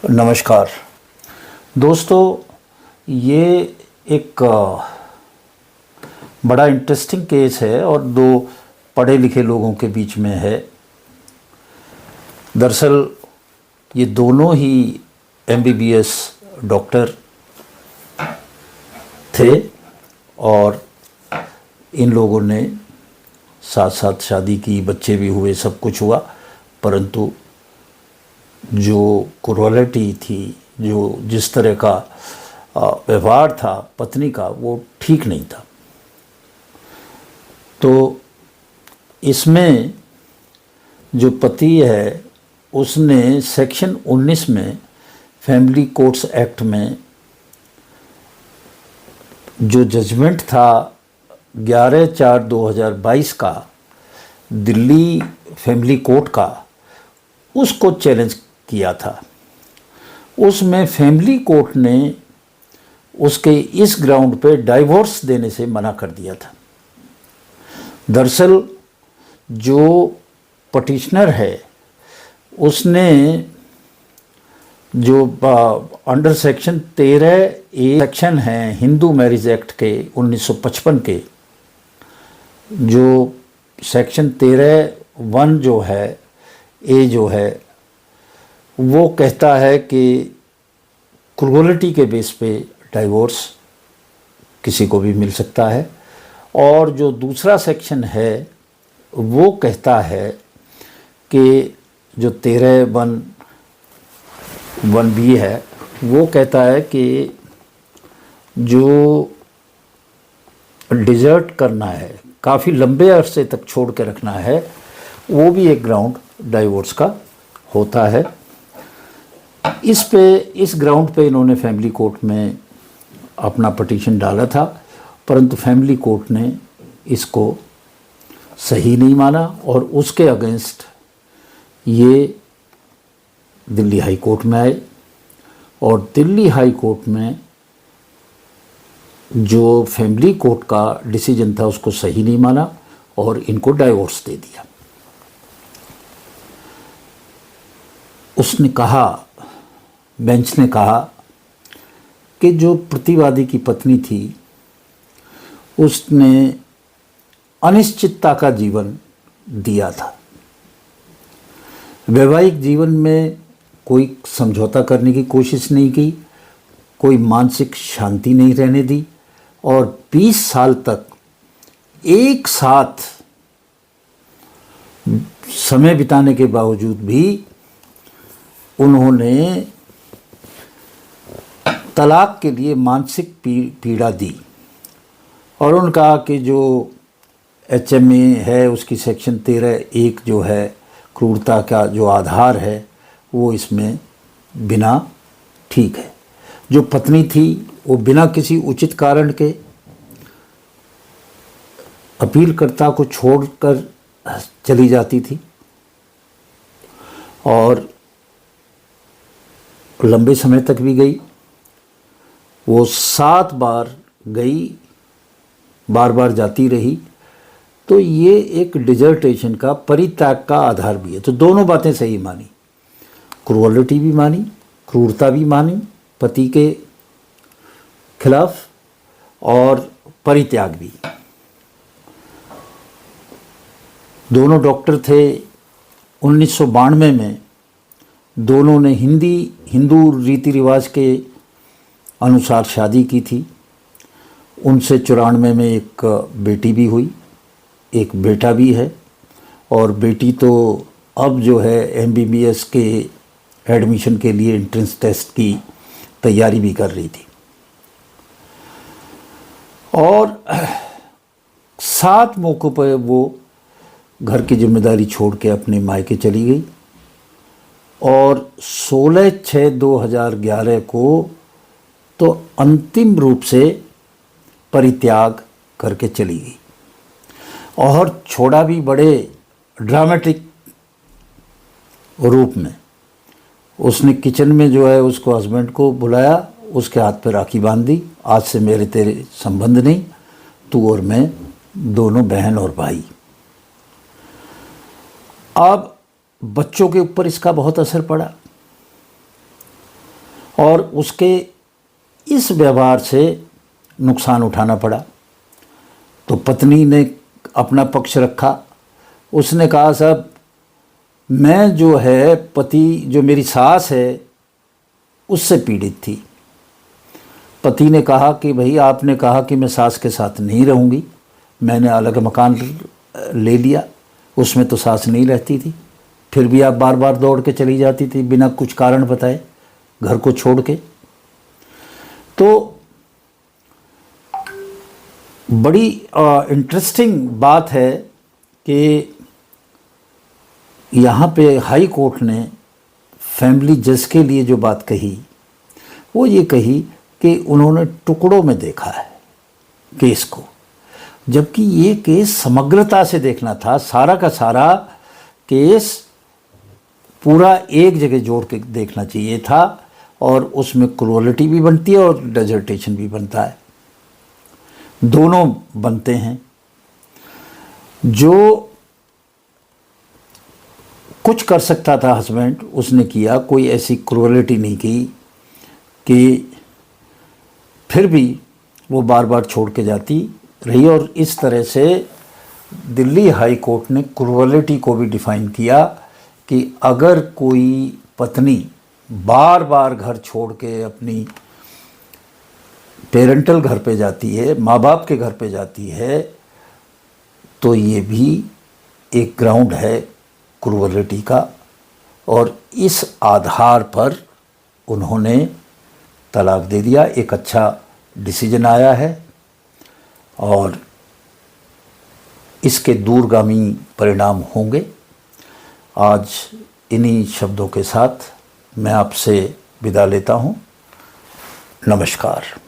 नमस्कार दोस्तों, ये एक बड़ा इंटरेस्टिंग केस है और दो पढ़े लिखे लोगों के बीच में है। दरअसल ये दोनों ही एमबीबीएस डॉक्टर थे और इन लोगों ने साथ साथ शादी की, बच्चे भी हुए, सब कुछ हुआ, परंतु जो क्रूरलिटी थी, जो जिस तरह का व्यवहार था पत्नी का, वो ठीक नहीं था। तो इसमें जो पति है उसने सेक्शन 19 में फैमिली कोर्ट्स एक्ट में जो जजमेंट था 11/4/2022 का दिल्ली फैमिली कोर्ट का, उसको चैलेंज किया था। उसमें फैमिली कोर्ट ने उसके इस ग्राउंड पे डाइवोर्स देने से मना कर दिया था। दरअसल जो पटिशनर है उसने जो अंडर सेक्शन 13A सेक्शन है हिंदू मैरिज एक्ट के 1955 के, जो सेक्शन 13(1) जो है ए जो है, वो कहता है कि क्रूरलिटी के बेस पे डाइवोर्स किसी को भी मिल सकता है। और जो दूसरा सेक्शन है वो कहता है कि जो 13(1)(b) है, वो कहता है कि जो डिजर्ट करना है, काफ़ी लंबे अरसे तक छोड़ के रखना है, वो भी एक ग्राउंड डाइवोर्स का होता है। इस ग्राउंड पे इन्होंने फैमिली कोर्ट में अपना पिटीशन डाला था, परंतु फैमिली कोर्ट ने इसको सही नहीं माना और उसके अगेंस्ट ये दिल्ली हाई कोर्ट में आए। और दिल्ली हाई कोर्ट में जो फैमिली कोर्ट का डिसीजन था उसको सही नहीं माना और इनको डाइवोर्स दे दिया। उसने कहा, बेंच ने कहा कि जो प्रतिवादी की पत्नी थी उसने अनिश्चितता का जीवन दिया था। वैवाहिक जीवन में कोई समझौता करने की कोशिश नहीं की, कोई मानसिक शांति नहीं रहने दी और 20 साल तक एक साथ समय बिताने के बावजूद भी उन्होंने तलाक के लिए मानसिक पीड़ा दी। और उन्होंने कहा कि जो HMA है उसकी सेक्शन 13(1) जो है क्रूरता का जो आधार है वो इसमें बिना ठीक है। जो पत्नी थी वो बिना किसी उचित कारण के अपीलकर्ता को छोड़कर चली जाती थी और लंबे समय तक भी गई। वो 7 बार गई, बार बार जाती रही। तो ये एक डिजर्टेशन का, परित्याग का आधार भी है। तो दोनों बातें सही मानी, क्रूरलिटी भी मानी, क्रूरता भी मानी पति के खिलाफ और परित्याग भी। दोनों डॉक्टर थे। 1992 में दोनों ने हिंदू रीति रिवाज के अनुसार शादी की थी। उनसे 94 में एक बेटी भी हुई, एक बेटा भी है। और बेटी तो अब जो है MBBS के एडमिशन के लिए एंट्रेंस टेस्ट की तैयारी भी कर रही थी। और 7 मौक़ों पर वो घर की जिम्मेदारी छोड़ के अपने मायके चली गई और 16/6/2011 को तो अंतिम रूप से परित्याग करके चली गई। और छोड़ा भी बड़े ड्रामेटिक रूप में। उसने किचन में जो है उसको हस्बैंड को बुलाया, उसके हाथ पे राखी बांध दी, आज से मेरे तेरे संबंध नहीं, तू और मैं दोनों बहन और भाई। अब बच्चों के ऊपर इसका बहुत असर पड़ा। और उसके इस व्यवहार से नुकसान उठाना पड़ा। तो पत्नी ने अपना पक्ष रखा। उसने कहा साहब मैं जो है पति जो मेरी सास है उससे पीड़ित थी। पति ने कहा कि भाई आपने कहा कि मैं सास के साथ नहीं रहूँगी, मैंने अलग मकान ले लिया, उसमें तो सास नहीं रहती थी, फिर भी आप बार बार दौड़ के चली जाती थी बिना कुछ कारण बताए घर को छोड़ के। तो बड़ी इंटरेस्टिंग बात है कि यहाँ पे हाई कोर्ट ने फैमिली जज के लिए जो बात कही वो ये कही कि उन्होंने टुकड़ों में देखा है केस को, जबकि ये केस समग्रता से देखना था। सारा का सारा केस पूरा एक जगह जोड़ के देखना चाहिए था और उसमें क्रूअलिटी भी बनती है और डेजर्टेशन भी बनता है, दोनों बनते हैं। जो कुछ कर सकता था हस्बैंड उसने किया, कोई ऐसी क्रूअलिटी नहीं की कि फिर भी वो बार बार छोड़ के जाती रही। और इस तरह से दिल्ली हाई कोर्ट ने क्रूअलिटी को भी डिफ़ाइन किया कि अगर कोई पत्नी बार बार घर छोड़ के अपनी पेरेंटल घर पे जाती है, माँ बाप के घर पे जाती है, तो ये भी एक ग्राउंड है क्रूअलिटी का। और इस आधार पर उन्होंने तलाक दे दिया। एक अच्छा डिसीजन आया है और इसके दूरगामी परिणाम होंगे। आज इन्हीं शब्दों के साथ मैं आपसे विदा लेता हूँ। नमस्कार।